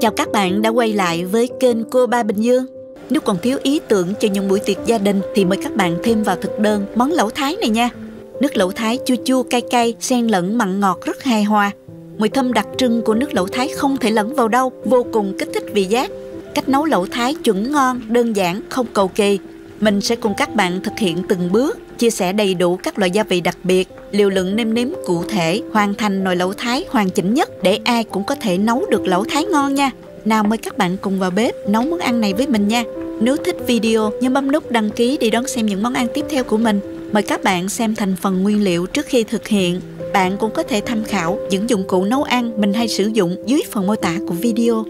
Chào các bạn đã quay lại với kênh Cô Ba Bình Dương. Nếu còn thiếu ý tưởng cho những buổi tiệc gia đình thì mời các bạn thêm vào thực đơn món lẩu Thái này nha. Nước lẩu Thái chua chua cay cay, xen lẫn mặn ngọt rất hài hòa. Mùi thơm đặc trưng của nước lẩu Thái không thể lẫn vào đâu, vô cùng kích thích vị giác. Cách nấu lẩu Thái chuẩn ngon, đơn giản, không cầu kỳ. Mình sẽ cùng các bạn thực hiện từng bước, chia sẻ đầy đủ các loại gia vị đặc biệt, liều lượng nêm nếm cụ thể, hoàn thành nồi lẩu Thái hoàn chỉnh nhất để ai cũng có thể nấu được lẩu Thái ngon nha. Nào mời các bạn cùng vào bếp nấu món ăn này với mình nha. Nếu thích video, nhớ bấm nút đăng ký để đón xem những món ăn tiếp theo của mình. Mời các bạn xem thành phần nguyên liệu trước khi thực hiện. Bạn cũng có thể tham khảo những dụng cụ nấu ăn mình hay sử dụng dưới phần mô tả của video.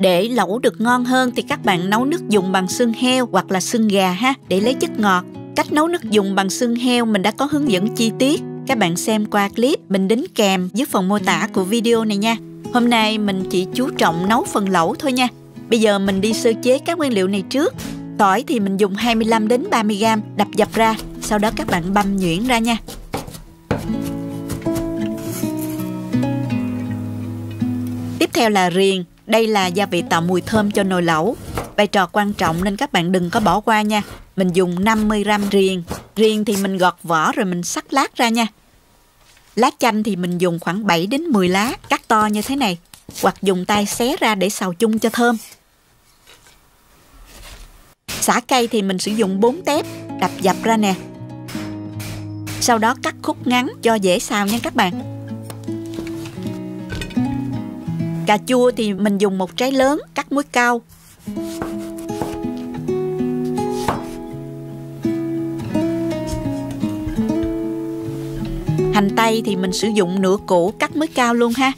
Để lẩu được ngon hơn thì các bạn nấu nước dùng bằng xương heo hoặc là xương gà ha, để lấy chất ngọt. Cách nấu nước dùng bằng xương heo mình đã có hướng dẫn chi tiết. Các bạn xem qua clip mình đính kèm dưới phần mô tả của video này nha. Hôm nay mình chỉ chú trọng nấu phần lẩu thôi nha. Bây giờ mình đi sơ chế các nguyên liệu này trước. Tỏi thì mình dùng 25 đến 30g, đập dập ra. Sau đó các bạn băm nhuyễn ra nha. Tiếp theo là riềng. Đây là gia vị tạo mùi thơm cho nồi lẩu. Vai trò quan trọng nên các bạn đừng có bỏ qua nha. Mình dùng 50g riềng. Riềng thì mình gọt vỏ rồi mình xắt lát ra nha. Lá chanh thì mình dùng khoảng 7 đến 10 lá, cắt to như thế này. Hoặc dùng tay xé ra để xào chung cho thơm. Sả cây thì mình sử dụng 4 tép, đập dập ra nè. Sau đó cắt khúc ngắn cho dễ xào nha các bạn. Cà chua thì mình dùng 1 trái lớn, cắt muối cao. Hành tây thì mình sử dụng nửa củ, cắt muối cao luôn ha.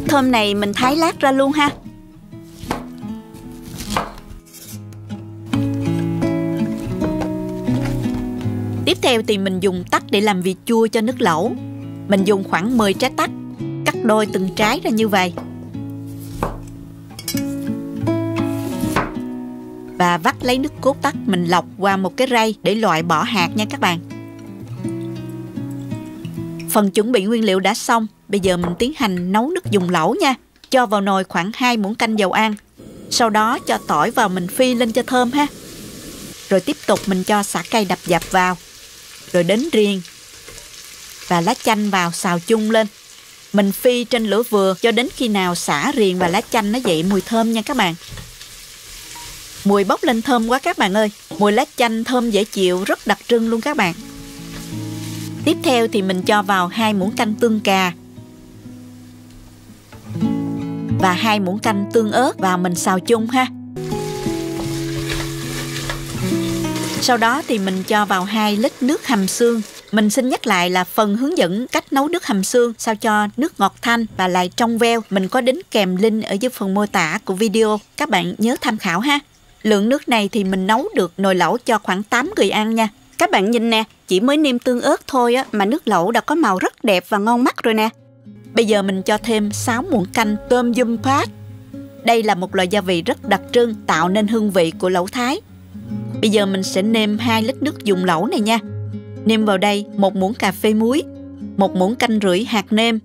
Thơm này mình thái lát ra luôn ha. Tiếp theo thì mình dùng tắc để làm vị chua cho nước lẩu. Mình dùng khoảng 10 trái tắc, cắt đôi từng trái ra như vậy. Và vắt lấy nước cốt tắc mình lọc qua một cái rây để loại bỏ hạt nha các bạn. Phần chuẩn bị nguyên liệu đã xong. Bây giờ mình tiến hành nấu nước dùng lẩu nha. Cho vào nồi khoảng 2 muỗng canh dầu ăn. Sau đó cho tỏi vào mình phi lên cho thơm ha. Rồi tiếp tục mình cho sả cây đập dập vào. Rồi đến riềng và lá chanh vào xào chung lên. Mình phi trên lửa vừa cho đến khi nào sả, riềng và lá chanh nó dậy mùi thơm nha các bạn. Mùi bốc lên thơm quá các bạn ơi. Mùi lá chanh thơm dễ chịu, rất đặc trưng luôn các bạn. Tiếp theo thì mình cho vào 2 muỗng canh tương cà và 2 muỗng canh tương ớt vào mình xào chung ha. Sau đó thì mình cho vào 2 lít nước hầm xương. Mình xin nhắc lại là phần hướng dẫn cách nấu nước hầm xương sao cho nước ngọt thanh và lại trong veo. Mình có đính kèm link ở dưới phần mô tả của video. Các bạn nhớ tham khảo ha. Lượng nước này thì mình nấu được nồi lẩu cho khoảng 8 người ăn nha. Các bạn nhìn nè, chỉ mới nêm tương ớt thôi á mà nước lẩu đã có màu rất đẹp và ngon mắt rồi nè. Bây giờ mình cho thêm 6 muỗng canh tôm yum pad. Đây là một loại gia vị rất đặc trưng tạo nên hương vị của lẩu Thái. Bây giờ mình sẽ nêm 2 lít nước dùng lẩu này nha. Nêm vào đây 1 muỗng cà phê muối, 1 muỗng canh rưỡi hạt nêm,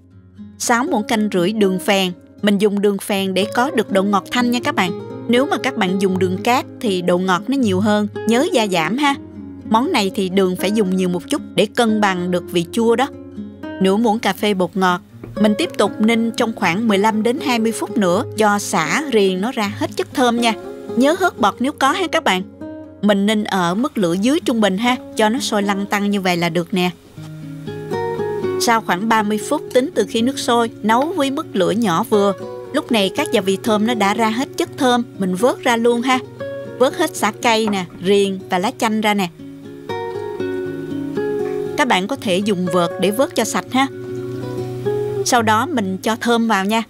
6 muỗng canh rưỡi đường phèn. Mình dùng đường phèn để có được độ ngọt thanh nha các bạn. Nếu mà các bạn dùng đường cát thì độ ngọt nó nhiều hơn, nhớ gia giảm ha. Món này thì đường phải dùng nhiều một chút để cân bằng được vị chua đó. Nửa muỗng cà phê bột ngọt. Mình tiếp tục ninh trong khoảng 15 đến 20 phút nữa cho sả, riềng nó ra hết chất thơm nha. Nhớ hớt bọt nếu có ha các bạn. Mình ninh ở mức lửa dưới trung bình ha, cho nó sôi lăn tăn như vậy là được nè. Sau khoảng 30 phút tính từ khi nước sôi, nấu với mức lửa nhỏ vừa. Lúc này các gia vị thơm nó đã ra hết chất thơm, mình vớt ra luôn ha. Vớt hết sả cây nè, riềng và lá chanh ra nè. Các bạn có thể dùng vợt để vớt cho sạch ha. Sau đó mình cho thơm vào nha.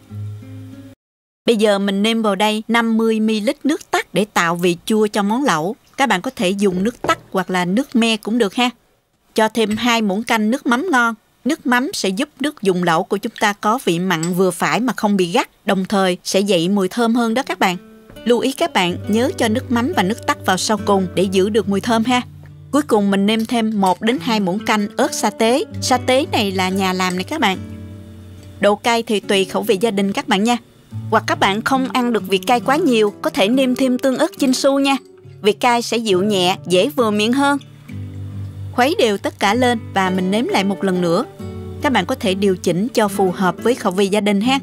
Bây giờ mình nêm vào đây 50ml nước tắc. để tạo vị chua cho món lẩu. Các bạn có thể dùng nước tắc hoặc là nước me cũng được ha. Cho thêm 2 muỗng canh nước mắm ngon. Nước mắm sẽ giúp nước dùng lẩu của chúng ta có vị mặn vừa phải mà không bị gắt, đồng thời sẽ dậy mùi thơm hơn đó các bạn. Lưu ý các bạn nhớ cho nước mắm và nước tắc vào sau cùng để giữ được mùi thơm ha. Cuối cùng mình nêm thêm 1 đến 2 muỗng canh ớt sa tế. Sa tế này là nhà làm này các bạn. Độ cay thì tùy khẩu vị gia đình các bạn nha. Hoặc các bạn không ăn được vị cay quá nhiều, có thể nêm thêm tương ớt Chinsu nha. Vị cay sẽ dịu nhẹ, dễ vừa miệng hơn. Khuấy đều tất cả lên và mình nếm lại một lần nữa. Các bạn có thể điều chỉnh cho phù hợp với khẩu vị gia đình ha.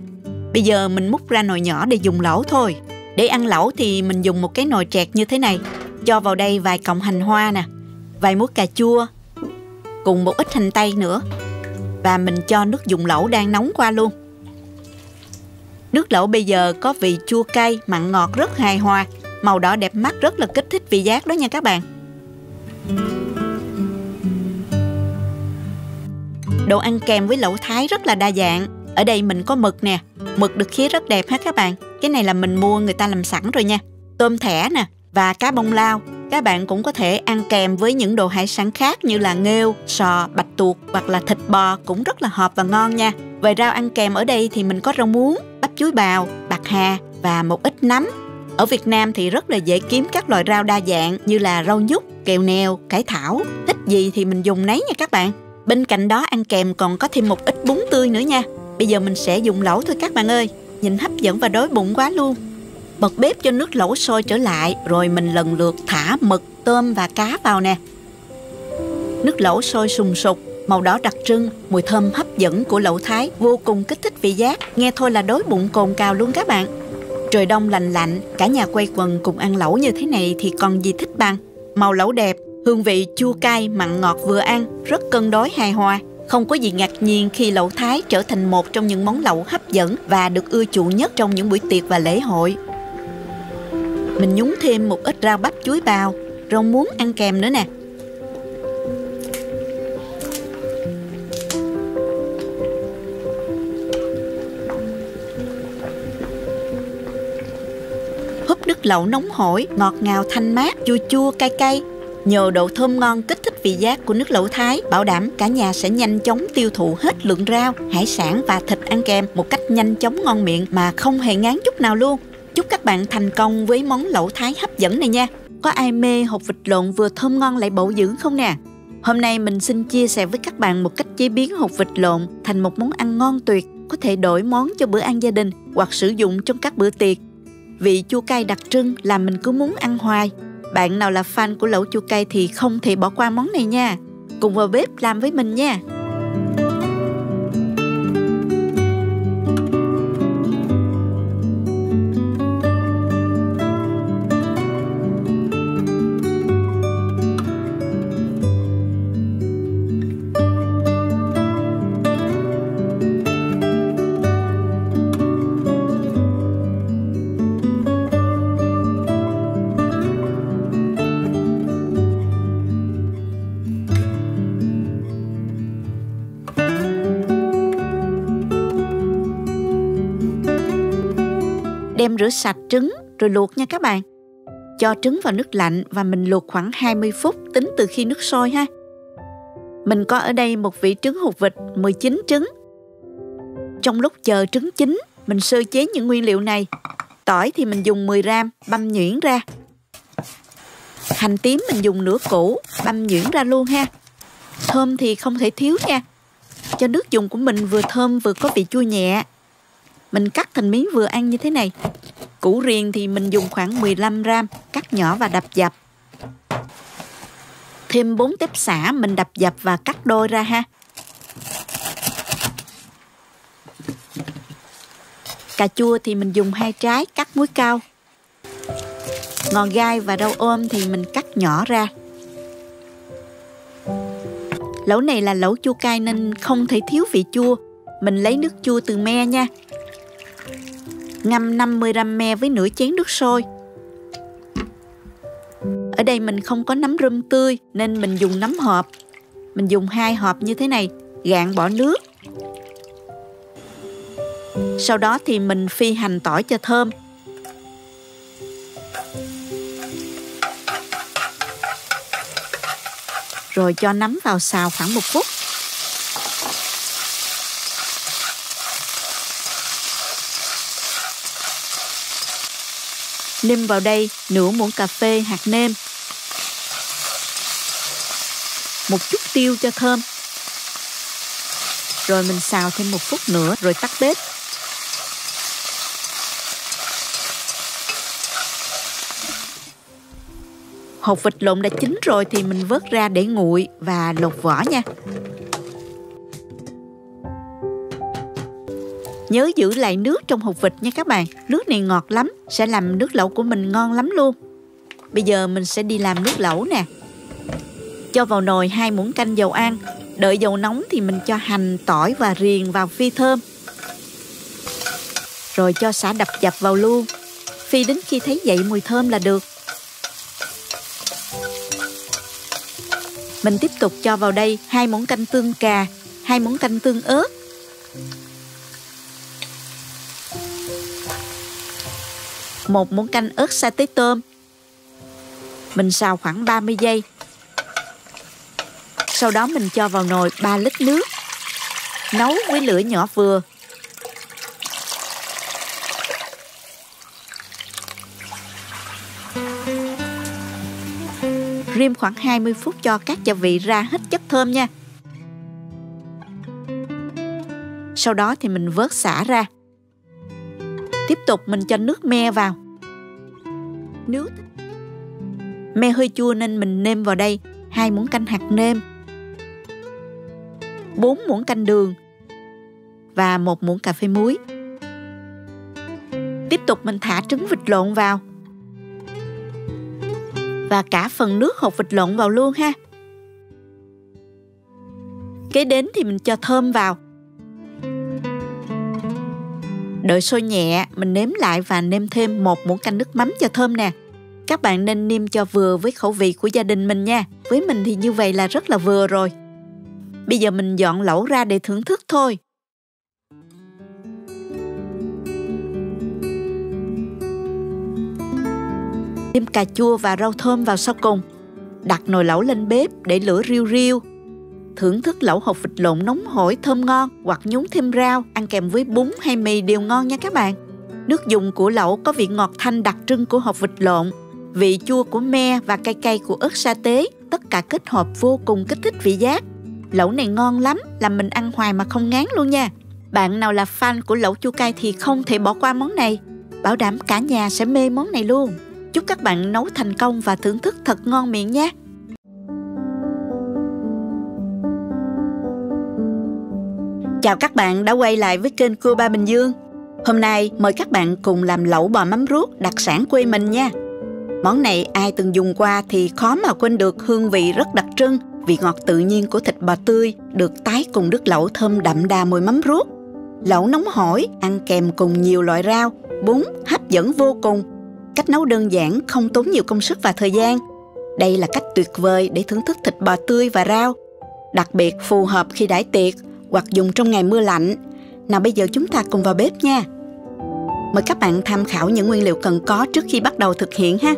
Bây giờ mình múc ra nồi nhỏ để dùng lẩu thôi. Để ăn lẩu thì mình dùng một cái nồi trẹt như thế này. Cho vào đây vài cọng hành hoa nè, vài muỗng cà chua, cùng một ít hành tây nữa. Và mình cho nước dùng lẩu đang nóng qua luôn. Nước lẩu bây giờ có vị chua cay, mặn ngọt rất hài hòa. Màu đỏ đẹp mắt, rất là kích thích vị giác đó nha các bạn. Đồ ăn kèm với lẩu Thái rất là đa dạng. Ở đây mình có mực nè. Mực được khía rất đẹp ha các bạn. Cái này là mình mua người ta làm sẵn rồi nha. Tôm thẻ nè và cá bông lau. Các bạn cũng có thể ăn kèm với những đồ hải sản khác như là nghêu, sò, bạch tuộc hoặc là thịt bò cũng rất là hợp và ngon nha. Về rau ăn kèm ở đây thì mình có rau muống, bắp chuối bào, bạc hà và một ít nấm. Ở Việt Nam thì rất là dễ kiếm các loại rau đa dạng như là rau nhút, kèo nèo, cải thảo. Thích gì thì mình dùng nấy nha các bạn. Bên cạnh đó ăn kèm còn có thêm một ít bún tươi nữa nha. Bây giờ mình sẽ dùng lẩu thôi các bạn ơi. Nhìn hấp dẫn và đói bụng quá luôn. Bật bếp cho nước lẩu sôi trở lại, rồi mình lần lượt thả mực, tôm và cá vào nè. Nước lẩu sôi sùng sục, màu đỏ đặc trưng, mùi thơm hấp dẫn của lẩu Thái vô cùng kích thích vị giác. Nghe thôi là đói bụng cồn cào luôn các bạn. Trời đông lành lạnh, cả nhà quây quần cùng ăn lẩu như thế này thì còn gì thích bằng. Màu lẩu đẹp, hương vị chua cay, mặn ngọt vừa ăn, rất cân đối hài hòa. Không có gì ngạc nhiên khi lẩu Thái trở thành một trong những món lẩu hấp dẫn và được ưa chuộng nhất trong những buổi tiệc và lễ hội. Mình nhúng thêm một ít rau bắp chuối bào, rau muống ăn kèm nữa nè. Húp nước lẩu nóng hổi, ngọt ngào thanh mát, chua chua cay cay. Nhờ độ thơm ngon kích thích vị giác của nước lẩu Thái, bảo đảm cả nhà sẽ nhanh chóng tiêu thụ hết lượng rau, hải sản và thịt ăn kèm một cách nhanh chóng ngon miệng mà không hề ngán chút nào luôn. Chúc các bạn thành công với món lẩu Thái hấp dẫn này nha. Có ai mê hột vịt lộn vừa thơm ngon lại bổ dưỡng không nè? Hôm nay mình xin chia sẻ với các bạn một cách chế biến hột vịt lộn thành một món ăn ngon tuyệt, có thể đổi món cho bữa ăn gia đình hoặc sử dụng trong các bữa tiệc. Vị chua cay đặc trưng làm mình cứ muốn ăn hoài. Bạn nào là fan của lẩu chua cay thì không thể bỏ qua món này nha. Cùng vào bếp làm với mình nha. Đem rửa sạch trứng rồi luộc nha các bạn. Cho trứng vào nước lạnh và mình luộc khoảng 20 phút tính từ khi nước sôi ha. Mình có ở đây một vỉ trứng hột vịt 19 trứng. Trong lúc chờ trứng chín, mình sơ chế những nguyên liệu này. Tỏi thì mình dùng 10 gram, băm nhuyễn ra. Hành tím mình dùng nửa củ, băm nhuyễn ra luôn ha. Thơm thì không thể thiếu nha. Cho nước dùng của mình vừa thơm vừa có vị chua nhẹ. Mình cắt thành miếng vừa ăn như thế này. Củ riềng thì mình dùng khoảng 15 gram, cắt nhỏ và đập dập. Thêm 4 tép xả mình đập dập và cắt đôi ra ha. Cà chua thì mình dùng 2 trái, cắt múi cao. Ngò gai và rau ôm thì mình cắt nhỏ ra. Lẩu này là lẩu chua cay nên không thể thiếu vị chua. Mình lấy nước chua từ me nha. Ngâm 50 gram me với nửa chén nước sôi. Ở đây mình không có nấm rum tươi nên mình dùng nấm hộp. Mình dùng 2 hộp như thế này, gạn bỏ nước. Sau đó thì mình phi hành tỏi cho thơm. Rồi cho nấm vào xào khoảng 1 phút. Nêm vào đây nửa muỗng cà phê hạt nêm, một chút tiêu cho thơm. Rồi mình xào thêm 1 phút nữa rồi tắt bếp. Hột vịt lộn đã chín rồi thì mình vớt ra để nguội và lột vỏ nha. Nhớ giữ lại nước trong hột vịt nha các bạn. Nước này ngọt lắm, sẽ làm nước lẩu của mình ngon lắm luôn. Bây giờ mình sẽ đi làm nước lẩu nè. Cho vào nồi 2 muỗng canh dầu ăn. Đợi dầu nóng thì mình cho hành, tỏi và riềng vào phi thơm. Rồi cho sả đập dập vào luôn. Phi đến khi thấy dậy mùi thơm là được. Mình tiếp tục cho vào đây 2 muỗng canh tương cà, 2 muỗng canh tương ớt. Một muỗng canh ớt sa tế tôm. Mình xào khoảng 30 giây. Sau đó mình cho vào nồi 3 lít nước. Nấu với lửa nhỏ vừa. Rim khoảng 20 phút cho các gia vị ra hết chất thơm nha. Sau đó thì mình vớt sả ra. Tiếp tục mình cho nước me vào. Nếu me hơi chua nên mình nêm vào đây 2 muỗng canh hạt nêm, 4 muỗng canh đường và 1 muỗng cà phê muối. Tiếp tục mình thả trứng vịt lộn vào. Và cả phần nước hột vịt lộn vào luôn ha. Kế đến thì mình cho thơm vào. Đợi sôi nhẹ, mình nếm lại và nêm thêm 1 muỗng canh nước mắm cho thơm nè. Các bạn nên nêm cho vừa với khẩu vị của gia đình mình nha. Với mình thì như vậy là rất là vừa rồi. Bây giờ mình dọn lẩu ra để thưởng thức thôi. Thêm cà chua và rau thơm vào sau cùng. Đặt nồi lẩu lên bếp để lửa riu riu. Thưởng thức lẩu hột vịt lộn nóng hổi thơm ngon hoặc nhúng thêm rau, ăn kèm với bún hay mì đều ngon nha các bạn. Nước dùng của lẩu có vị ngọt thanh đặc trưng của hột vịt lộn, vị chua của me và cay cay của ớt sa tế, tất cả kết hợp vô cùng kích thích vị giác. Lẩu này ngon lắm, làm mình ăn hoài mà không ngán luôn nha. Bạn nào là fan của lẩu chua cay thì không thể bỏ qua món này. Bảo đảm cả nhà sẽ mê món này luôn. Chúc các bạn nấu thành công và thưởng thức thật ngon miệng nha. Chào các bạn đã quay lại với kênh Cua Ba Bình Dương. Hôm nay mời các bạn cùng làm lẩu bò mắm ruốc đặc sản quê mình nha. Món này ai từng dùng qua thì khó mà quên được hương vị rất đặc trưng, vị ngọt tự nhiên của thịt bò tươi được tái cùng nước lẩu thơm đậm đà mùi mắm ruốc. Lẩu nóng hổi, ăn kèm cùng nhiều loại rau, bún hấp dẫn vô cùng. Cách nấu đơn giản, không tốn nhiều công sức và thời gian. Đây là cách tuyệt vời để thưởng thức thịt bò tươi và rau. Đặc biệt phù hợp khi đãi tiệc hoặc dùng trong ngày mưa lạnh. Nào bây giờ chúng ta cùng vào bếp nha. Mời các bạn tham khảo những nguyên liệu cần có trước khi bắt đầu thực hiện ha.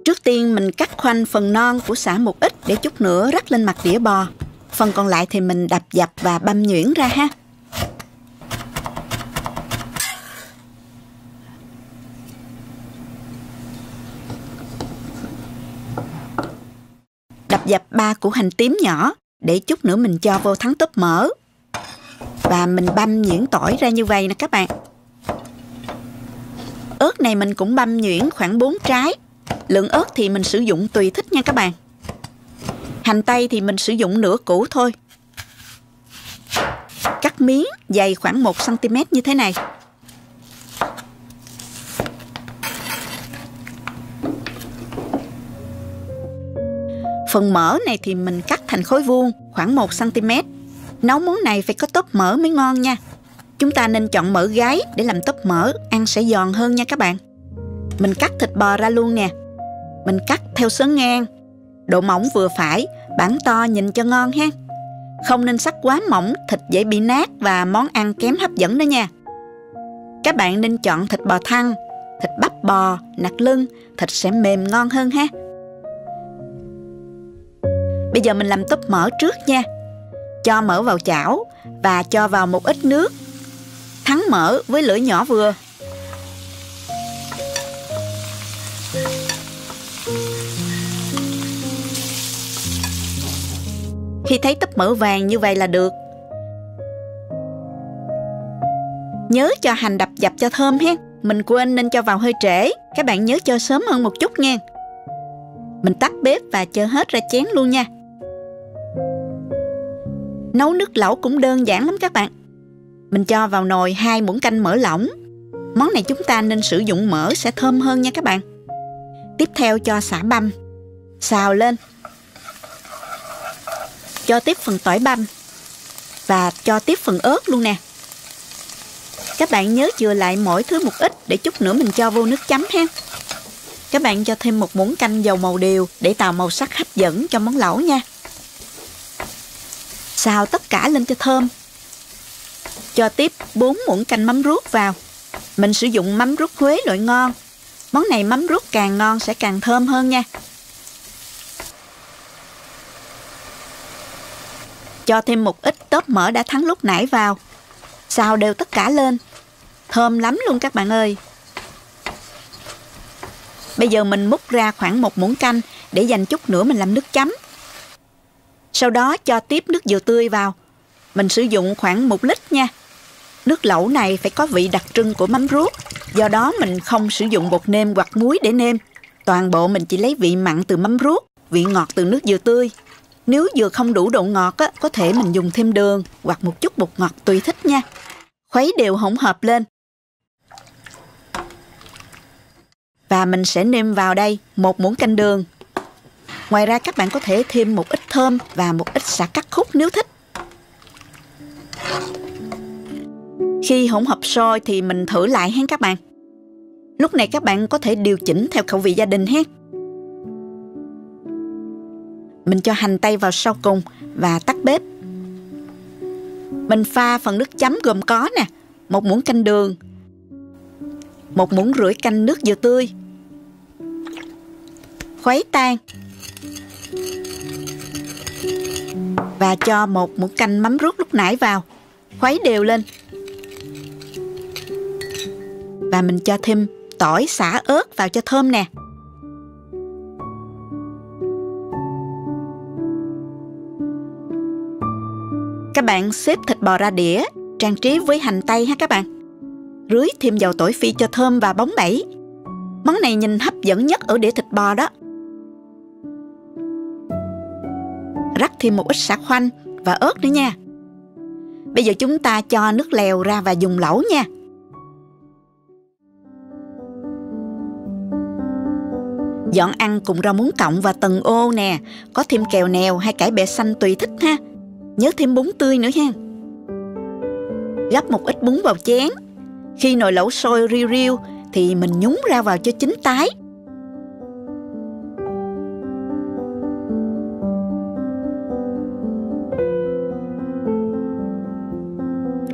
Trước tiên mình cắt khoanh phần non của sả một ít để chút nữa rắc lên mặt đĩa bò. Phần còn lại thì mình đập dập và băm nhuyễn ra ha. Đập dập 3 củ hành tím nhỏ để chút nữa mình cho vô thắng tóp mỡ. Và mình băm nhuyễn tỏi ra như vậy nè các bạn. Ớt này mình cũng băm nhuyễn khoảng 4 trái. Lượng ớt thì mình sử dụng tùy thích nha các bạn. Hành tây thì mình sử dụng nửa củ thôi. Cắt miếng dày khoảng 1 cm như thế này. Phần mỡ này thì mình cắt thành khối vuông khoảng 1 cm. Nấu món này phải có tóp mỡ mới ngon nha. Chúng ta nên chọn mỡ gáy để làm tóp mỡ, ăn sẽ giòn hơn nha các bạn. Mình cắt thịt bò ra luôn nè. Mình cắt theo xớ ngang, độ mỏng vừa phải, bản to nhìn cho ngon ha. Không nên sắc quá mỏng, thịt dễ bị nát và món ăn kém hấp dẫn đó nha. Các bạn nên chọn thịt bò thăn, thịt bắp bò, nạc lưng, thịt sẽ mềm ngon hơn ha. Bây giờ mình làm tóp mỡ trước nha. Cho mỡ vào chảo và cho vào một ít nước. Thắng mỡ với lửa nhỏ vừa. Khi thấy tóp mỡ vàng như vậy là được. Nhớ cho hành đập dập cho thơm ha. Mình quên nên cho vào hơi trễ. Các bạn nhớ cho sớm hơn một chút nha. Mình tắt bếp và cho hết ra chén luôn nha. Nấu nước lẩu cũng đơn giản lắm các bạn. Mình cho vào nồi 2 muỗng canh mỡ lỏng. Món này chúng ta nên sử dụng mỡ sẽ thơm hơn nha các bạn. Tiếp theo cho sả băm. Xào lên. Cho tiếp phần tỏi băm. Và cho tiếp phần ớt luôn nè. Các bạn nhớ chừa lại mỗi thứ một ít để chút nữa mình cho vô nước chấm ha. Các bạn cho thêm 1 muỗng canh dầu màu điều để tạo màu sắc hấp dẫn cho món lẩu nha. Xào tất cả lên cho thơm. Cho tiếp 4 muỗng canh mắm ruốc vào. Mình sử dụng mắm ruốc Huế loại ngon. Món này mắm ruốc càng ngon sẽ càng thơm hơn nha. Cho thêm một ít tóp mỡ đã thắng lúc nãy vào. Xào đều tất cả lên. Thơm lắm luôn các bạn ơi. Bây giờ mình múc ra khoảng 1 muỗng canh để dành chút nữa mình làm nước chấm. Sau đó cho tiếp nước dừa tươi vào. Mình sử dụng khoảng 1 lít nha. Nước lẩu này phải có vị đặc trưng của mắm ruốc. Do đó mình không sử dụng bột nêm hoặc muối để nêm. Toàn bộ mình chỉ lấy vị mặn từ mắm ruốc, vị ngọt từ nước dừa tươi. Nếu dừa không đủ độ ngọt có thể mình dùng thêm đường hoặc một chút bột ngọt tùy thích nha. Khuấy đều hỗn hợp lên. Và mình sẽ nêm vào đây 1 muỗng canh đường. Ngoài ra các bạn có thể thêm một ít thơm và một ít sả cắt khúc nếu thích. Khi hỗn hợp sôi thì mình thử lại ha các bạn. Lúc này các bạn có thể điều chỉnh theo khẩu vị gia đình ha. Mình cho hành tây vào sau cùng và tắt bếp. Mình pha phần nước chấm gồm có nè, 1 muỗng canh đường, 1,5 muỗng canh nước dừa tươi. Khuấy tan. Và cho 1 muỗng canh mắm ruốc lúc nãy vào. Khuấy đều lên. Và mình cho thêm tỏi, sả, ớt vào cho thơm nè. Các bạn xếp thịt bò ra đĩa, trang trí với hành tây ha các bạn. Rưới thêm dầu tỏi phi cho thơm và bóng bẩy. Món này nhìn hấp dẫn nhất ở đĩa thịt bò đó. Rắc thêm một ít sả khoanh và ớt nữa nha. Bây giờ chúng ta cho nước lèo ra và dùng lẩu nha. Dọn ăn cùng rau muống cọng và tần ô nè. Có thêm kèo nèo hay cải bẹ xanh tùy thích ha. Nhớ thêm bún tươi nữa ha. Gắp một ít bún vào chén. Khi nồi lẩu sôi riu riu thì mình nhúng rau vào cho chín tái.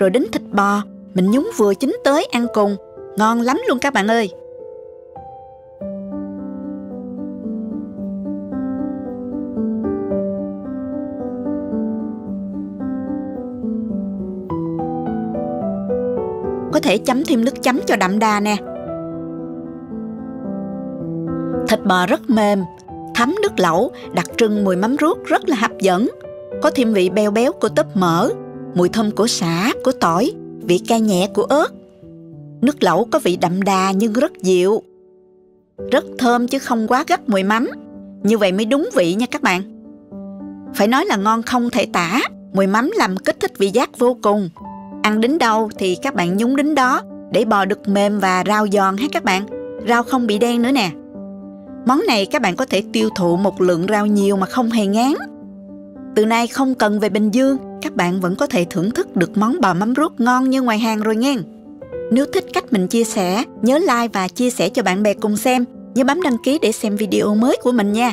Rồi đến thịt bò, mình nhúng vừa chín tới ăn cùng. Ngon lắm luôn các bạn ơi. Có thể chấm thêm nước chấm cho đậm đà nè. Thịt bò rất mềm, thấm nước lẩu, đặc trưng mùi mắm ruốc rất là hấp dẫn. Có thêm vị béo béo của tóp mỡ, mùi thơm của sả, của tỏi, vị cay nhẹ của ớt. Nước lẩu có vị đậm đà nhưng rất dịu. Rất thơm chứ không quá gắt mùi mắm. Như vậy mới đúng vị nha các bạn. Phải nói là ngon không thể tả. Mùi mắm làm kích thích vị giác vô cùng. Ăn đến đâu thì các bạn nhúng đến đó để bò được mềm và rau giòn ha các bạn. Rau không bị đen nữa nè. Món này các bạn có thể tiêu thụ một lượng rau nhiều mà không hề ngán. Từ nay không cần về Bình Dương, các bạn vẫn có thể thưởng thức được món bò mắm ruốc ngon như ngoài hàng rồi nghe. Nếu thích cách mình chia sẻ, nhớ like và chia sẻ cho bạn bè cùng xem. Nhớ bấm đăng ký để xem video mới của mình nha.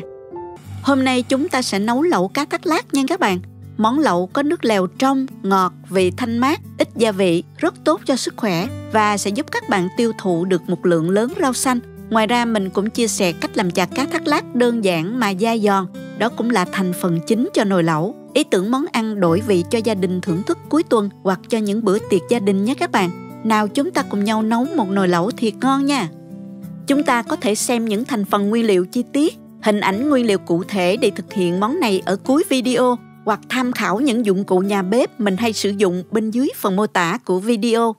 Hôm nay chúng ta sẽ nấu lẩu cá thác lác nha các bạn. Món lẩu có nước lèo trong, ngọt, vị thanh mát, ít gia vị, rất tốt cho sức khỏe và sẽ giúp các bạn tiêu thụ được một lượng lớn rau xanh. Ngoài ra mình cũng chia sẻ cách làm chả cá thác lác đơn giản mà dai giòn. Đó cũng là thành phần chính cho nồi lẩu. Ý tưởng món ăn đổi vị cho gia đình thưởng thức cuối tuần hoặc cho những bữa tiệc gia đình nhé các bạn. Nào chúng ta cùng nhau nấu một nồi lẩu thiệt ngon nha. Chúng ta có thể xem những thành phần nguyên liệu chi tiết, hình ảnh nguyên liệu cụ thể để thực hiện món này ở cuối video, hoặc tham khảo những dụng cụ nhà bếp mình hay sử dụng bên dưới phần mô tả của video.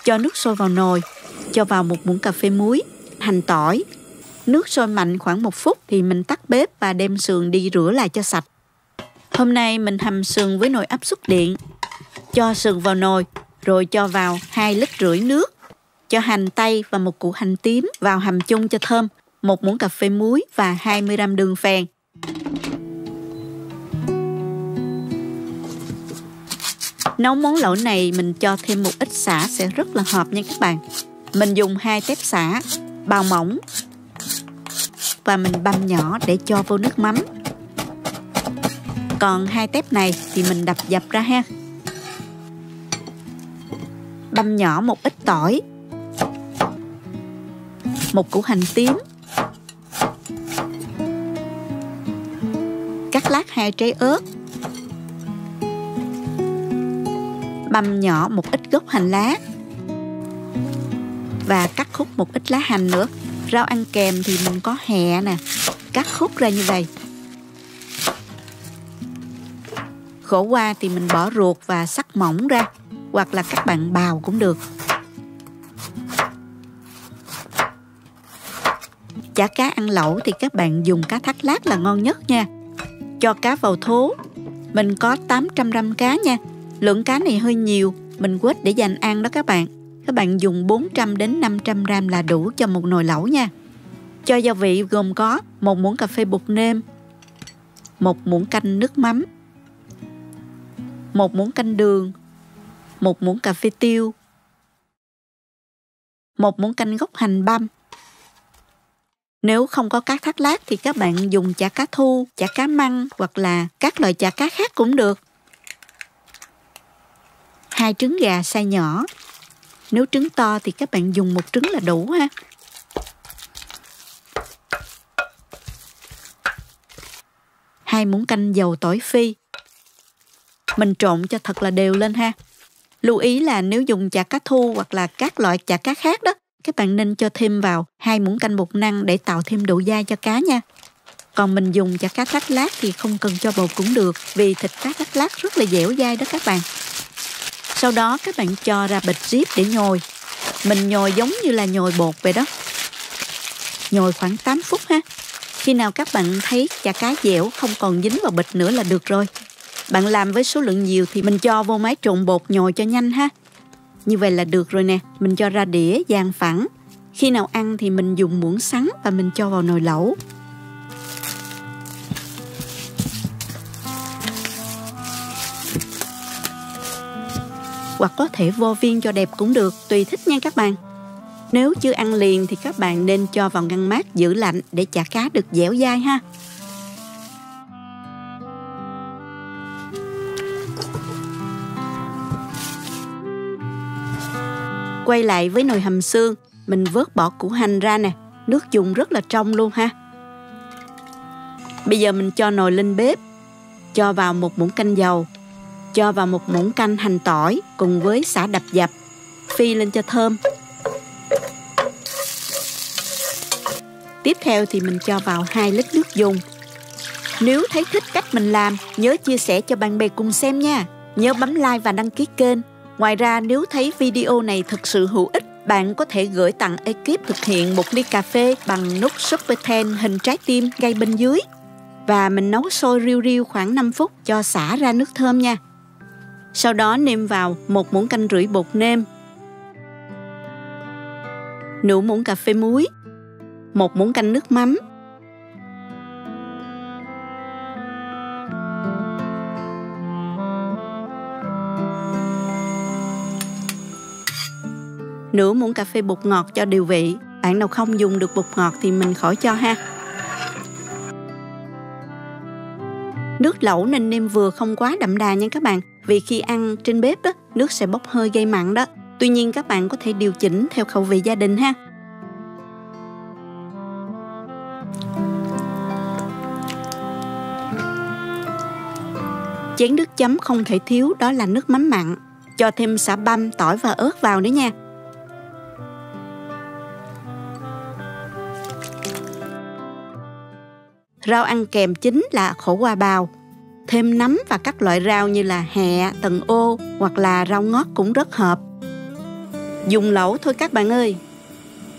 Cho nước sôi vào nồi, cho vào 1 muỗng cà phê muối, hành tỏi. Nước sôi mạnh khoảng 1 phút thì mình tắt bếp và đem sườn đi rửa lại cho sạch. Hôm nay mình hầm sườn với nồi áp suất điện. Cho sườn vào nồi, rồi cho vào 2,5 lít nước. Cho hành tây và 1 củ hành tím vào hầm chung cho thơm, 1 muỗng cà phê muối và 20 g đường phèn. Nấu món lẩu này mình cho thêm một ít sả sẽ rất là hợp nha các bạn. Mình dùng 2 tép sả, bào mỏng và mình băm nhỏ để cho vô nước mắm. Còn 2 tép này thì mình đập dập ra ha. Băm nhỏ một ít tỏi, 1 củ hành tím, cắt lát 2 trái ớt, băm nhỏ một ít gốc hành lá và cắt khúc một ít lá hành nữa. Rau ăn kèm thì mình có hẹ nè, cắt khúc ra như vậy. Khổ qua thì mình bỏ ruột và sắc mỏng ra, hoặc là các bạn bào cũng được. Chả cá ăn lẩu thì các bạn dùng cá thác lác là ngon nhất nha. Cho cá vào thố. Mình có 800 g cá nha. Lượng cá này hơi nhiều, mình quết để dành ăn đó các bạn. Các bạn dùng 400 đến 500 g là đủ cho một nồi lẩu nha. Cho gia vị gồm có 1 muỗng cà phê bột nêm, 1 muỗng canh nước mắm, 1 muỗng canh đường, 1 muỗng cà phê tiêu, 1 muỗng canh gốc hành băm. Nếu không có cá thác lác thì các bạn dùng chả cá thu, chả cá măng hoặc là các loại chả cá khác cũng được. 2 trứng gà xay nhỏ. Nếu trứng to thì các bạn dùng 1 trứng là đủ ha. Hai muỗng canh dầu tỏi phi. Mình trộn cho thật là đều lên ha. Lưu ý là nếu dùng chả cá thu hoặc là các loại chả cá khác đó, các bạn nên cho thêm vào 2 muỗng canh bột năng để tạo thêm độ dai cho cá nha. Còn mình dùng chả cá thác lác thì không cần cho bột cũng được, vì thịt cá thác lác rất là dẻo dai đó các bạn. Sau đó các bạn cho ra bịch zip để nhồi. Mình nhồi giống như là nhồi bột vậy đó. Nhồi khoảng 8 phút ha. Khi nào các bạn thấy chả cá dẻo không còn dính vào bịch nữa là được rồi. Bạn làm với số lượng nhiều thì mình cho vô máy trộn bột nhồi cho nhanh ha. Như vậy là được rồi nè. Mình cho ra đĩa dàn phẳng. Khi nào ăn thì mình dùng muỗng sắn và mình cho vào nồi lẩu. Hoặc có thể vo viên cho đẹp cũng được, tùy thích nha các bạn. Nếu chưa ăn liền thì các bạn nên cho vào ngăn mát giữ lạnh để chả cá được dẻo dai ha. Quay lại với nồi hầm xương, mình vớt bỏ củ hành ra nè, nước dùng rất là trong luôn ha. Bây giờ mình cho nồi lên bếp, cho vào 1 muỗng canh dầu, cho vào 1 muỗng canh hành tỏi cùng với sả đập dập, phi lên cho thơm. Tiếp theo thì mình cho vào 2 lít nước dùng. Nếu thấy thích cách mình làm, nhớ chia sẻ cho bạn bè cùng xem nha. Nhớ bấm like và đăng ký kênh. Ngoài ra nếu thấy video này thực sự hữu ích, bạn có thể gửi tặng ekip thực hiện 1 ly cà phê bằng nút Super 10 hình trái tim ngay bên dưới. Và mình nấu sôi riu riu khoảng 5 phút cho xả ra nước thơm nha. Sau đó nêm vào 1 muỗng canh rưỡi bột nêm, nửa muỗng cà phê muối, 1 muỗng canh nước mắm, nửa muỗng cà phê bột ngọt cho điều vị. Bạn nào không dùng được bột ngọt thì mình khỏi cho ha. Nước lẩu nên nêm vừa, không quá đậm đà nha các bạn. Vì khi ăn trên bếp đó, nước sẽ bốc hơi gây mặn đó. Tuy nhiên các bạn có thể điều chỉnh theo khẩu vị gia đình ha. Chén nước chấm không thể thiếu đó là nước mắm mặn. Cho thêm sả băm, tỏi và ớt vào nữa nha. Rau ăn kèm chính là khổ qua bào. Thêm nấm và các loại rau như là hẹ, tần ô hoặc là rau ngót cũng rất hợp. Dùng lẩu thôi các bạn ơi.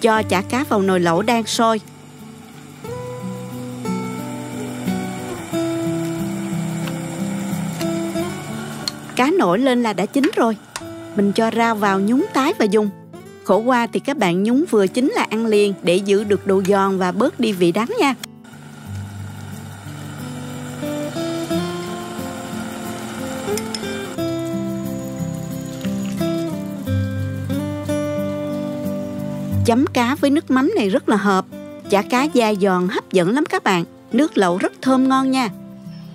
Cho chả cá vào nồi lẩu đang sôi. Cá nổi lên là đã chín rồi. Mình cho rau vào nhúng tái và dùng. Khổ qua thì các bạn nhúng vừa chín là ăn liền để giữ được độ giòn và bớt đi vị đắng nha. Chấm cá với nước mắm này rất là hợp. Chả cá dai giòn hấp dẫn lắm các bạn. Nước lẩu rất thơm ngon nha.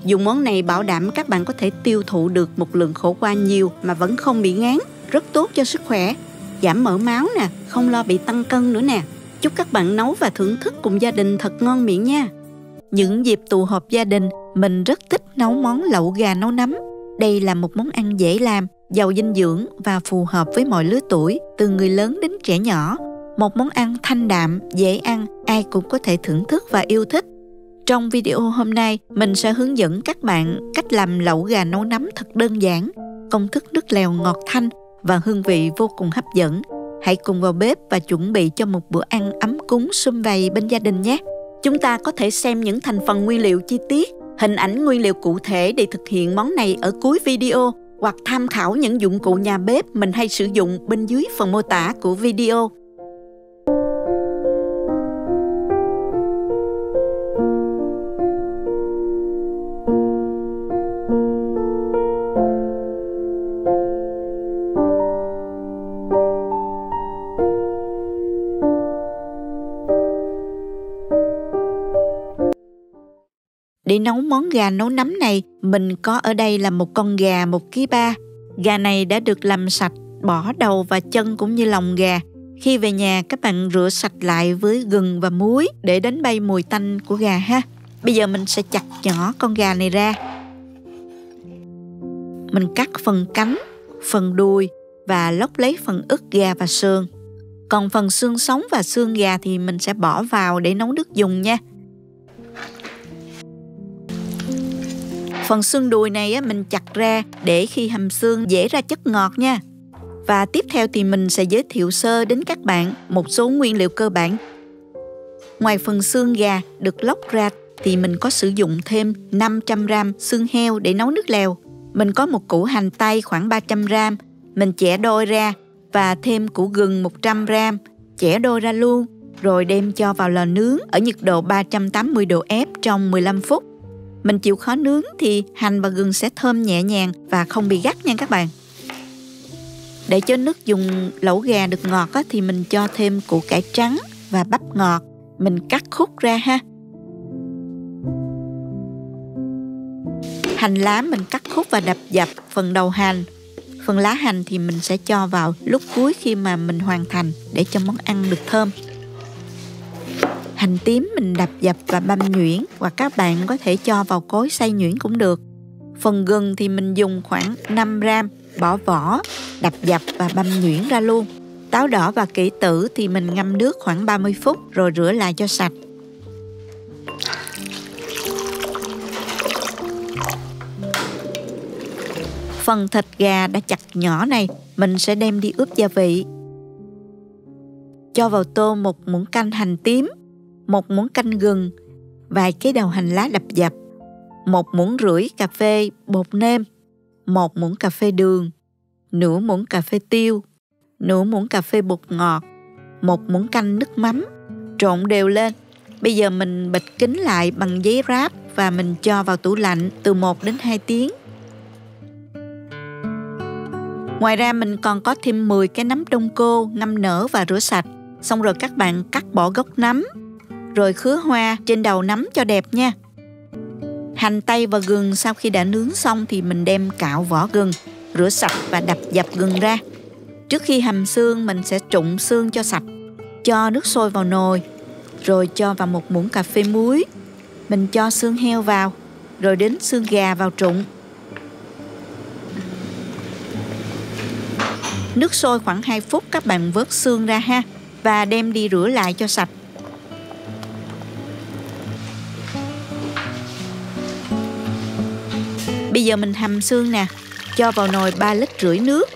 Dùng món này bảo đảm các bạn có thể tiêu thụ được một lượng khổ qua nhiều mà vẫn không bị ngán. Rất tốt cho sức khỏe. Giảm mỡ máu nè, không lo bị tăng cân nữa nè. Chúc các bạn nấu và thưởng thức cùng gia đình thật ngon miệng nha. Những dịp tụ họp gia đình, mình rất thích nấu món lẩu gà nấu nấm. Đây là một món ăn dễ làm, giàu dinh dưỡng và phù hợp với mọi lứa tuổi, từ người lớn đến trẻ nhỏ. Một món ăn thanh đạm, dễ ăn, ai cũng có thể thưởng thức và yêu thích. Trong video hôm nay, mình sẽ hướng dẫn các bạn cách làm lẩu gà nấu nấm thật đơn giản. Công thức nước lèo ngọt thanh và hương vị vô cùng hấp dẫn. Hãy cùng vào bếp và chuẩn bị cho một bữa ăn ấm cúng sum vầy bên gia đình nhé. Chúng ta có thể xem những thành phần nguyên liệu chi tiết, hình ảnh nguyên liệu cụ thể để thực hiện món này ở cuối video, hoặc tham khảo những dụng cụ nhà bếp mình hay sử dụng bên dưới phần mô tả của video. Để nấu món gà nấu nấm này, mình có ở đây là một con gà 1,3 kg. Gà này đã được làm sạch, bỏ đầu và chân cũng như lòng gà. Khi về nhà, các bạn rửa sạch lại với gừng và muối để đánh bay mùi tanh của gà ha. Bây giờ mình sẽ chặt nhỏ con gà này ra. Mình cắt phần cánh, phần đùi và lóc lấy phần ức gà và sườn. Còn phần xương sống và xương gà thì mình sẽ bỏ vào để nấu nước dùng nha. Phần xương đùi này mình chặt ra để khi hầm xương dễ ra chất ngọt nha. Và tiếp theo thì mình sẽ giới thiệu sơ đến các bạn một số nguyên liệu cơ bản. Ngoài phần xương gà được lóc ra thì mình có sử dụng thêm 500g xương heo để nấu nước lèo. Mình có một củ hành tây khoảng 300g, mình chẻ đôi ra và thêm củ gừng 100g, chẻ đôi ra luôn, rồi đem cho vào lò nướng ở nhiệt độ 380 độ F trong 15 phút. Mình chịu khó nướng thì hành và gừng sẽ thơm nhẹ nhàng và không bị gắt nha các bạn. Để cho nước dùng lẩu gà được ngọt thì mình cho thêm củ cải trắng và bắp ngọt. Mình cắt khúc ra ha. Hành lá mình cắt khúc và đập dập phần đầu hành. Phần lá hành thì mình sẽ cho vào lúc cuối khi mà mình hoàn thành để cho món ăn được thơm. Hành tím mình đập dập và băm nhuyễn, hoặc các bạn có thể cho vào cối xay nhuyễn cũng được. Phần gừng thì mình dùng khoảng 5g, bỏ vỏ, đập dập và băm nhuyễn ra luôn. Táo đỏ và kỷ tử thì mình ngâm nước khoảng 30 phút rồi rửa lại cho sạch. Phần thịt gà đã chặt nhỏ này mình sẽ đem đi ướp gia vị. Cho vào tô 1 muỗng canh hành tím, 1 muỗng canh gừng, vài cái đầu hành lá đập dập, 1,5 muỗng cà phê bột nêm, 1 muỗng cà phê đường, nửa muỗng cà phê tiêu, nửa muỗng cà phê bột ngọt, 1 muỗng canh nước mắm. Trộn đều lên. Bây giờ mình bịt kín lại bằng giấy ráp và mình cho vào tủ lạnh từ 1 đến 2 tiếng. Ngoài ra mình còn có thêm 10 cái nấm đông cô ngâm nở và rửa sạch. Xong rồi các bạn cắt bỏ gốc nấm, rồi khứa hoa trên đầu nấm cho đẹp nha. Hành tây và gừng sau khi đã nướng xong thì mình đem cạo vỏ gừng, rửa sạch và đập dập gừng ra. Trước khi hầm xương mình sẽ trụng xương cho sạch. Cho nước sôi vào nồi, rồi cho vào một muỗng cà phê muối. Mình cho xương heo vào, rồi đến xương gà vào trụng. Nước sôi khoảng 2 phút các bạn vớt xương ra ha, và đem đi rửa lại cho sạch. Bây giờ mình hầm xương nè, cho vào nồi 3,5 lít nước.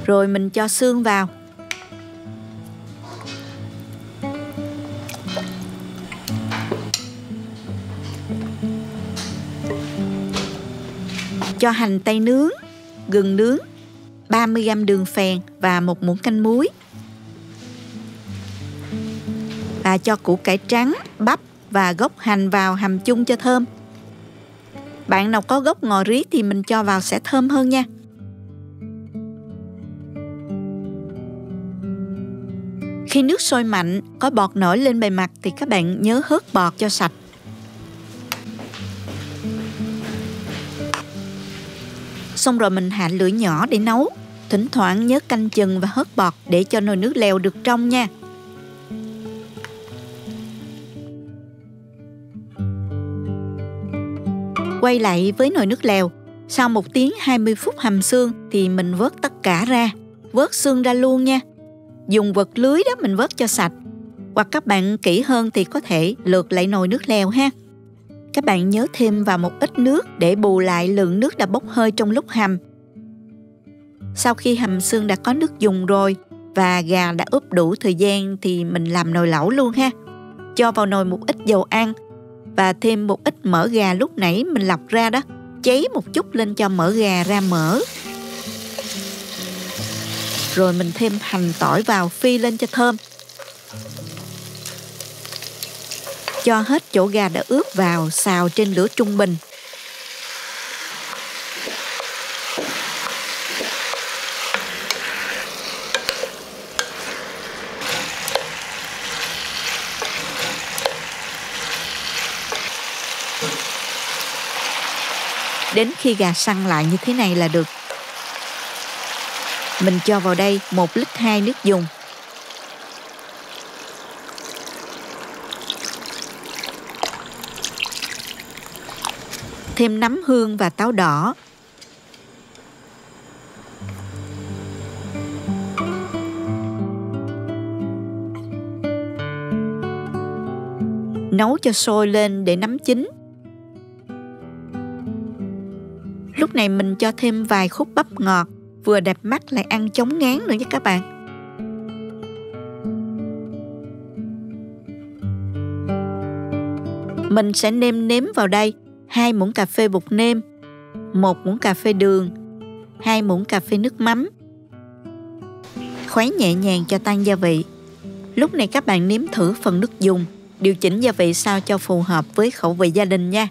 Rồi mình cho xương vào. Cho hành tây nướng, gừng nướng, 30g đường phèn và 1 muỗng canh muối. Và cho củ cải trắng, bắp và gốc hành vào hầm chung cho thơm. Bạn nào có gốc ngò rí thì mình cho vào sẽ thơm hơn nha. Khi nước sôi mạnh, có bọt nổi lên bề mặt thì các bạn nhớ hớt bọt cho sạch. Xong rồi mình hạ lửa nhỏ để nấu. Thỉnh thoảng nhớ canh chừng và hớt bọt để cho nồi nước lèo được trong nha. Quay lại với nồi nước lèo. Sau 1 tiếng 20 phút hầm xương thì mình vớt tất cả ra. Vớt xương ra luôn nha. Dùng vật lưới đó mình vớt cho sạch. Hoặc các bạn kỹ hơn thì có thể lượt lại nồi nước lèo ha. Các bạn nhớ thêm vào một ít nước để bù lại lượng nước đã bốc hơi trong lúc hầm. Sau khi hầm xương đã có nước dùng rồi và gà đã ướp đủ thời gian thì mình làm nồi lẩu luôn ha. Cho vào nồi một ít dầu ăn và thêm một ít mỡ gà lúc nãy mình lọc ra đó. Cháy một chút lên cho mỡ gà ra mỡ. Rồi mình thêm hành tỏi vào phi lên cho thơm. Cho hết chỗ gà đã ướp vào, xào trên lửa trung bình. Đến khi gà săn lại như thế này là được. Mình cho vào đây 1,2 lít nước dùng. Thêm nấm hương và táo đỏ. Nấu cho sôi lên để nấm chín. Lúc này mình cho thêm vài khúc bắp ngọt, vừa đẹp mắt lại ăn chóng ngán nữa nha các bạn. Mình sẽ nêm vào đây 2 muỗng cà phê bột nêm, 1 muỗng cà phê đường, 2 muỗng cà phê nước mắm. Khuấy nhẹ nhàng cho tan gia vị. Lúc này các bạn nếm thử phần nước dùng, điều chỉnh gia vị sao cho phù hợp với khẩu vị gia đình nha.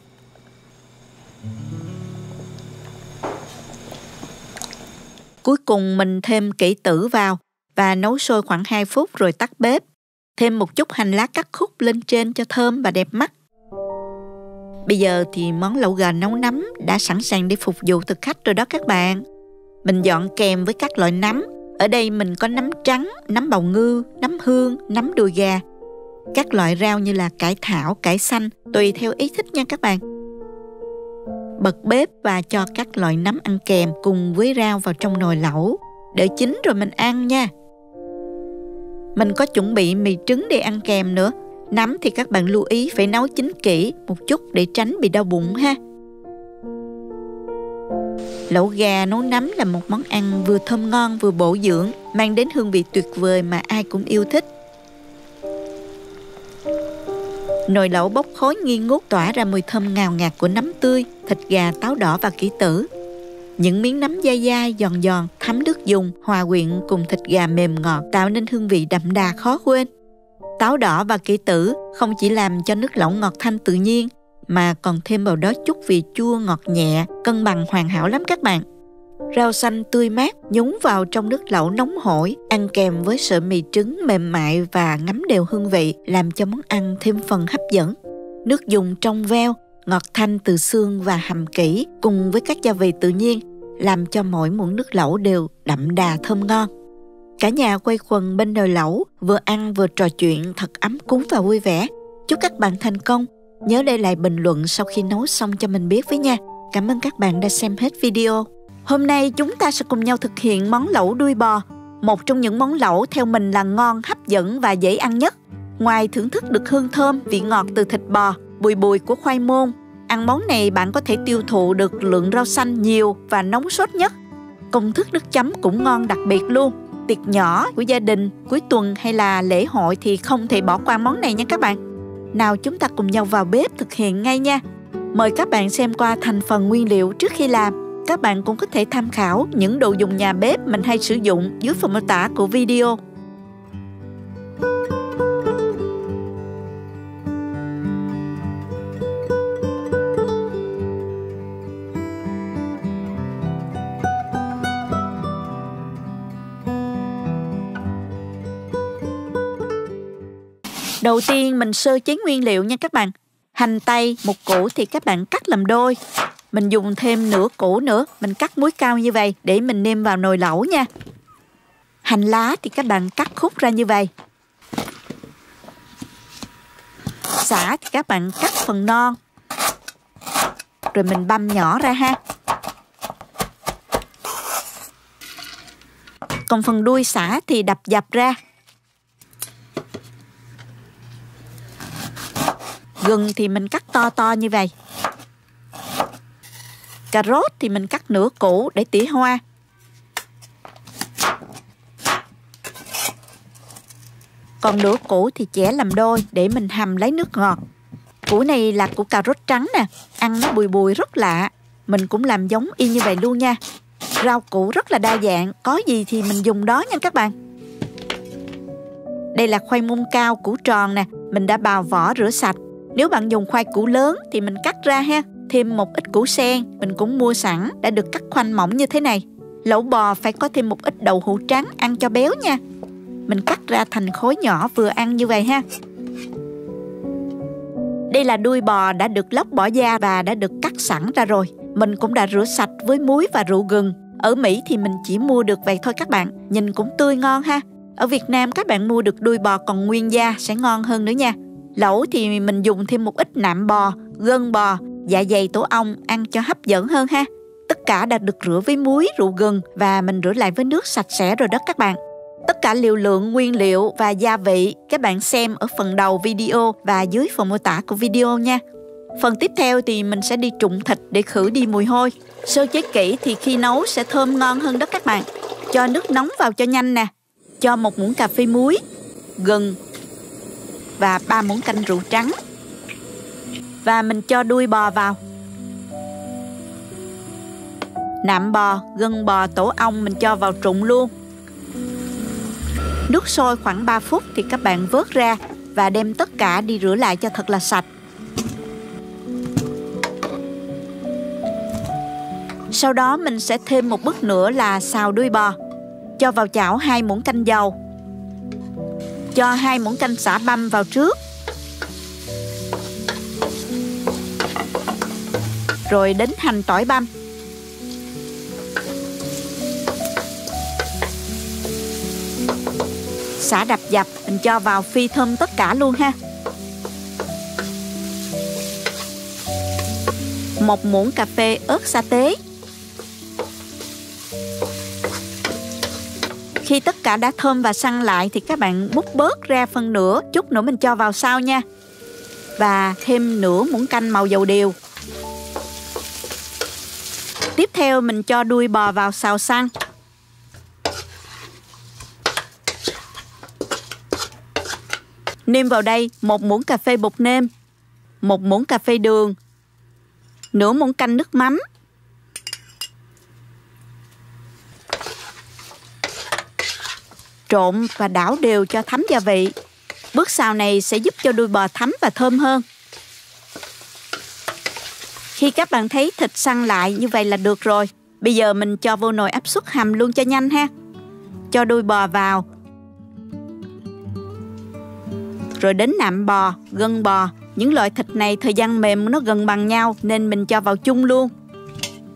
Cuối cùng mình thêm kỷ tử vào và nấu sôi khoảng 2 phút rồi tắt bếp. Thêm một chút hành lá cắt khúc lên trên cho thơm và đẹp mắt. Bây giờ thì món lẩu gà nấu nấm đã sẵn sàng để phục vụ thực khách rồi đó các bạn. Mình dọn kèm với các loại nấm. Ở đây mình có nấm trắng, nấm bào ngư, nấm hương, nấm đùi gà. Các loại rau như là cải thảo, cải xanh, tùy theo ý thích nha các bạn. Bật bếp và cho các loại nấm ăn kèm cùng với rau vào trong nồi lẩu. Đợi chín rồi mình ăn nha. Mình có chuẩn bị mì trứng để ăn kèm nữa. Nấm thì các bạn lưu ý phải nấu chín kỹ một chút để tránh bị đau bụng ha. Lẩu gà nấu nấm là một món ăn vừa thơm ngon vừa bổ dưỡng, mang đến hương vị tuyệt vời mà ai cũng yêu thích. Nồi lẩu bốc khói nghi ngút tỏa ra mùi thơm ngào ngạt của nấm tươi, thịt gà, táo đỏ và kỷ tử. Những miếng nấm dai dai, giòn giòn, thấm nước dùng, hòa quyện cùng thịt gà mềm ngọt tạo nên hương vị đậm đà khó quên. Táo đỏ và kỷ tử không chỉ làm cho nước lẩu ngọt thanh tự nhiên, mà còn thêm vào đó chút vị chua ngọt nhẹ, cân bằng hoàn hảo lắm các bạn. Rau xanh tươi mát nhúng vào trong nước lẩu nóng hổi, ăn kèm với sợi mì trứng mềm mại và ngấm đều hương vị, làm cho món ăn thêm phần hấp dẫn. Nước dùng trong veo, ngọt thanh từ xương và hầm kỹ cùng với các gia vị tự nhiên, làm cho mỗi muỗng nước lẩu đều đậm đà thơm ngon. Cả nhà quây quần bên nồi lẩu, vừa ăn vừa trò chuyện thật ấm cúng và vui vẻ. Chúc các bạn thành công. Nhớ để lại bình luận sau khi nấu xong cho mình biết với nha. Cảm ơn các bạn đã xem hết video. Hôm nay chúng ta sẽ cùng nhau thực hiện món lẩu đuôi bò, một trong những món lẩu theo mình là ngon, hấp dẫn và dễ ăn nhất. Ngoài thưởng thức được hương thơm, vị ngọt từ thịt bò, bùi bùi của khoai môn, ăn món này bạn có thể tiêu thụ được lượng rau xanh nhiều và nóng sốt nhất. Công thức nước chấm cũng ngon đặc biệt luôn. Tiệc nhỏ của gia đình, cuối tuần hay là lễ hội thì không thể bỏ qua món này nha các bạn. Nào chúng ta cùng nhau vào bếp thực hiện ngay nha. Mời các bạn xem qua thành phần nguyên liệu trước khi làm. Các bạn cũng có thể tham khảo những đồ dùng nhà bếp mình hay sử dụng dưới phần mô tả của video. Đầu tiên mình sơ chế nguyên liệu nha các bạn. Hành tây, một củ thì các bạn cắt làm đôi. Mình dùng thêm nửa củ nữa, mình cắt múi cao như vậy để mình nêm vào nồi lẩu nha. Hành lá thì các bạn cắt khúc ra như vậy. Sả thì các bạn cắt phần non, rồi mình băm nhỏ ra ha. Còn phần đuôi sả thì đập dập ra. Gừng thì mình cắt to to như vậy. Cà rốt thì mình cắt nửa củ để tỉa hoa. Còn nửa củ thì chẻ làm đôi để mình hầm lấy nước ngọt. Củ này là củ cà rốt trắng nè, ăn nó bùi bùi rất lạ. Mình cũng làm giống y như vậy luôn nha. Rau củ rất là đa dạng, có gì thì mình dùng đó nha các bạn. Đây là khoai môn cao củ tròn nè, mình đã bào vỏ rửa sạch. Nếu bạn dùng khoai củ lớn thì mình cắt ra ha. Thêm một ít củ sen, mình cũng mua sẵn đã được cắt khoanh mỏng như thế này. Lẩu bò phải có thêm một ít đậu hũ trắng ăn cho béo nha. Mình cắt ra thành khối nhỏ vừa ăn như vậy ha. Đây là đuôi bò đã được lóc bỏ da và đã được cắt sẵn ra rồi. Mình cũng đã rửa sạch với muối và rượu gừng. Ở Mỹ thì mình chỉ mua được vậy thôi các bạn. Nhìn cũng tươi ngon ha. Ở Việt Nam các bạn mua được đuôi bò còn nguyên da sẽ ngon hơn nữa nha. Lẩu thì mình dùng thêm một ít nạm bò, gân bò, dạ dày tổ ong ăn cho hấp dẫn hơn ha. Tất cả đã được rửa với muối, rượu gừng và mình rửa lại với nước sạch sẽ rồi đó các bạn. Tất cả liều lượng, nguyên liệu và gia vị các bạn xem ở phần đầu video và dưới phần mô tả của video nha. Phần tiếp theo thì mình sẽ đi trụng thịt để khử đi mùi hôi. Sơ chế kỹ thì khi nấu sẽ thơm ngon hơn đó các bạn. Cho nước nóng vào cho nhanh nè. Cho 1 muỗng cà phê muối, gừng và 3 muỗng canh rượu trắng. Và mình cho đuôi bò vào. Nạm bò, gân bò, tổ ong mình cho vào trụng luôn. Nước sôi khoảng 3 phút thì các bạn vớt ra và đem tất cả đi rửa lại cho thật là sạch. Sau đó mình sẽ thêm một bước nữa là xào đuôi bò. Cho vào chảo 2 muỗng canh dầu. Cho 2 muỗng canh sả băm vào trước. Rồi đến hành tỏi băm. Sả đập dập mình cho vào phi thơm tất cả luôn ha. 1 muỗng cà phê ớt sa tế. Khi tất cả đã thơm và săn lại thì các bạn múc bớt ra phân nửa, chút nữa mình cho vào sau nha. Và thêm nửa muỗng canh màu dầu điều. Tiếp theo mình cho đuôi bò vào xào săn. Nêm vào đây 1 muỗng cà phê bột nêm, 1 muỗng cà phê đường, nửa muỗng canh nước mắm. Trộn và đảo đều cho thấm gia vị. Bước xào này sẽ giúp cho đuôi bò thấm và thơm hơn. Khi các bạn thấy thịt săn lại như vậy là được rồi. Bây giờ mình cho vô nồi áp suất hầm luôn cho nhanh ha. Cho đuôi bò vào. Rồi đến nạm bò, gân bò. Những loại thịt này thời gian mềm nó gần bằng nhau nên mình cho vào chung luôn.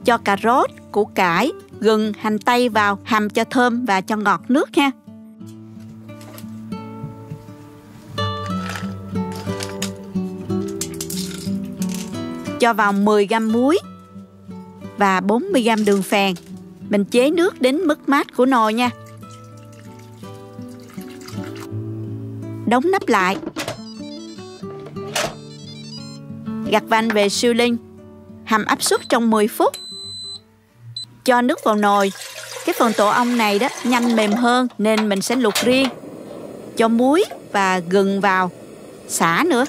Cho cà rốt, củ cải, gừng, hành tây vào hầm cho thơm và cho ngọt nước ha. Cho vào 10g muối và 40g đường phèn. Mình chế nước đến mức mát của nồi nha. Đóng nắp lại. Gạt van về siêu linh. Hầm áp suất trong 10 phút. Cho nước vào nồi. Cái phần tổ ong này đó nhanh mềm hơn nên mình sẽ luộc riêng. Cho muối và gừng vào. Sả nữa.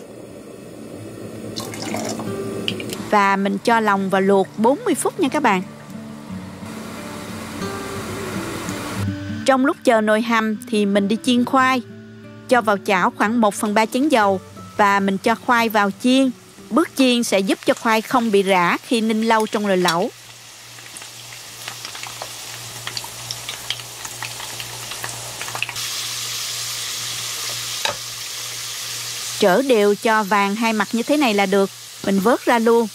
Và mình cho lòng vào luộc 40 phút nha các bạn. Trong lúc chờ nồi hầm thì mình đi chiên khoai. Cho vào chảo khoảng 1/3 chén dầu và mình cho khoai vào chiên. Bước chiên sẽ giúp cho khoai không bị rã khi ninh lâu trong nồi lẩu. Trở đều cho vàng hai mặt như thế này là được. Mình vớt ra luôn.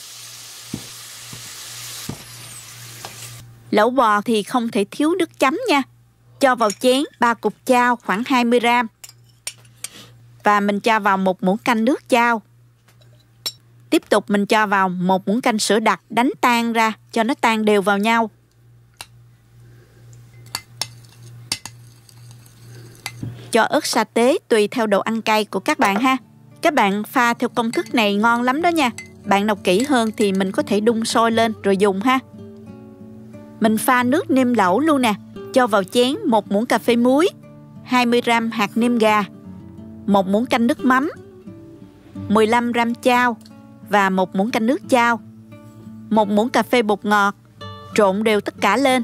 Lẩu bò thì không thể thiếu nước chấm nha. Cho vào chén 3 cục chao khoảng 20g. Và mình cho vào 1 muỗng canh nước chao. Tiếp tục mình cho vào 1 muỗng canh sữa đặc đánh tan ra cho nó tan đều vào nhau. Cho ớt sa tế tùy theo độ ăn cay của các bạn ha. Các bạn pha theo công thức này ngon lắm đó nha. Bạn nào kỹ hơn thì mình có thể đun sôi lên rồi dùng ha. Mình pha nước nêm lẩu luôn nè. Cho vào chén 1 muỗng cà phê muối, 20g hạt nêm gà, 1 muỗng canh nước mắm, 15g chao và 1 muỗng canh nước chao, 1 muỗng cà phê bột ngọt. Trộn đều tất cả lên.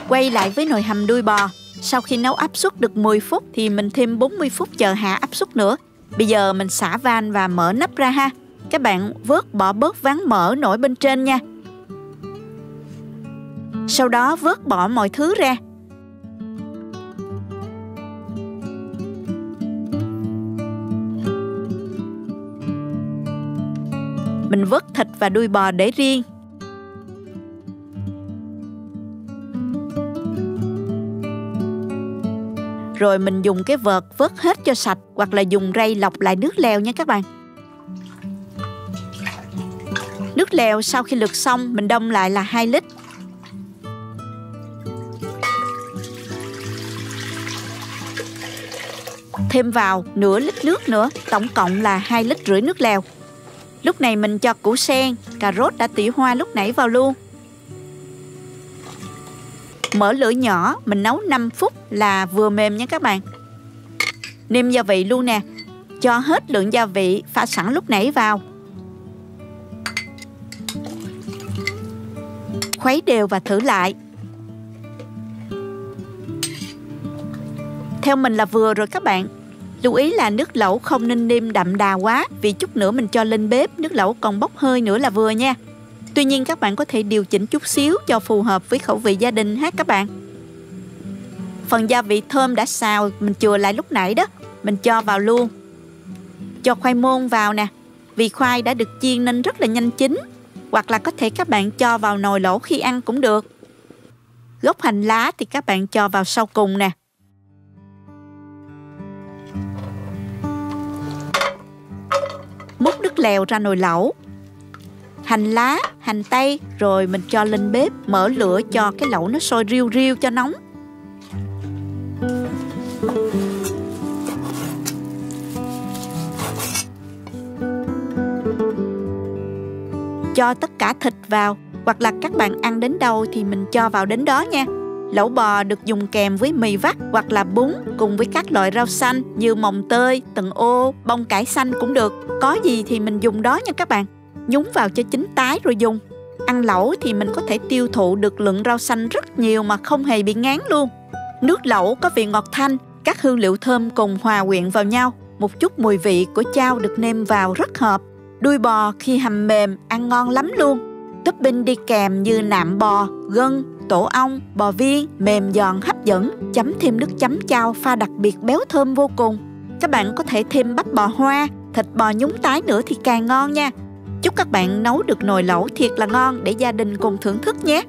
Quay lại với nồi hầm đuôi bò. Sau khi nấu áp suất được 10 phút thì mình thêm 40 phút chờ hạ áp suất nữa. Bây giờ mình xả van và mở nắp ra ha. Các bạn vớt bỏ bớt ván mỡ nổi bên trên nha. Sau đó vớt bỏ mọi thứ ra. Mình vớt thịt và đuôi bò để riêng. Rồi mình dùng cái vợt vớt hết cho sạch hoặc là dùng rây lọc lại nước lèo nha các bạn. Nước lèo sau khi lượt xong mình đông lại là 2 lít. Thêm vào nửa lít nước nữa, tổng cộng là 2,5 lít nước lèo. Lúc này mình cho củ sen, cà rốt đã tỉa hoa lúc nãy vào luôn. Mở lửa nhỏ, mình nấu 5 phút là vừa mềm nha các bạn. Nêm gia vị luôn nè. Cho hết lượng gia vị pha sẵn lúc nãy vào. Khuấy đều và thử lại. Theo mình là vừa rồi các bạn. Lưu ý là nước lẩu không nên nêm đậm đà quá, vì chút nữa mình cho lên bếp nước lẩu còn bốc hơi nữa là vừa nha. Tuy nhiên các bạn có thể điều chỉnh chút xíu cho phù hợp với khẩu vị gia đình ha các bạn. Phần gia vị thơm đã xào mình chừa lại lúc nãy đó, mình cho vào luôn. Cho khoai môn vào nè, vì khoai đã được chiên nên rất là nhanh chín. Hoặc là có thể các bạn cho vào nồi lẩu khi ăn cũng được. Gốc hành lá thì các bạn cho vào sau cùng nè. Múc nước lèo ra nồi lẩu. Hành lá, hành tây rồi mình cho lên bếp, mở lửa cho cái lẩu nó sôi riu riu cho nóng. Cho tất cả thịt vào, hoặc là các bạn ăn đến đâu thì mình cho vào đến đó nha. Lẩu bò được dùng kèm với mì vắt hoặc là bún cùng với các loại rau xanh như mồng tơi, tần ô, bông cải xanh cũng được. Có gì thì mình dùng đó nha các bạn. Nhúng vào cho chín tái rồi dùng. Ăn lẩu thì mình có thể tiêu thụ được lượng rau xanh rất nhiều mà không hề bị ngán luôn. Nước lẩu có vị ngọt thanh, các hương liệu thơm cùng hòa quyện vào nhau. Một chút mùi vị của chao được nêm vào rất hợp. Đuôi bò khi hầm mềm ăn ngon lắm luôn. Topping đi kèm như nạm bò, gân, tổ ong, bò viên, mềm giòn hấp dẫn, chấm thêm nước chấm chao pha đặc biệt béo thơm vô cùng. Các bạn có thể thêm bắp bò hoa, thịt bò nhúng tái nữa thì càng ngon nha. Chúc các bạn nấu được nồi lẩu thiệt là ngon để gia đình cùng thưởng thức nhé.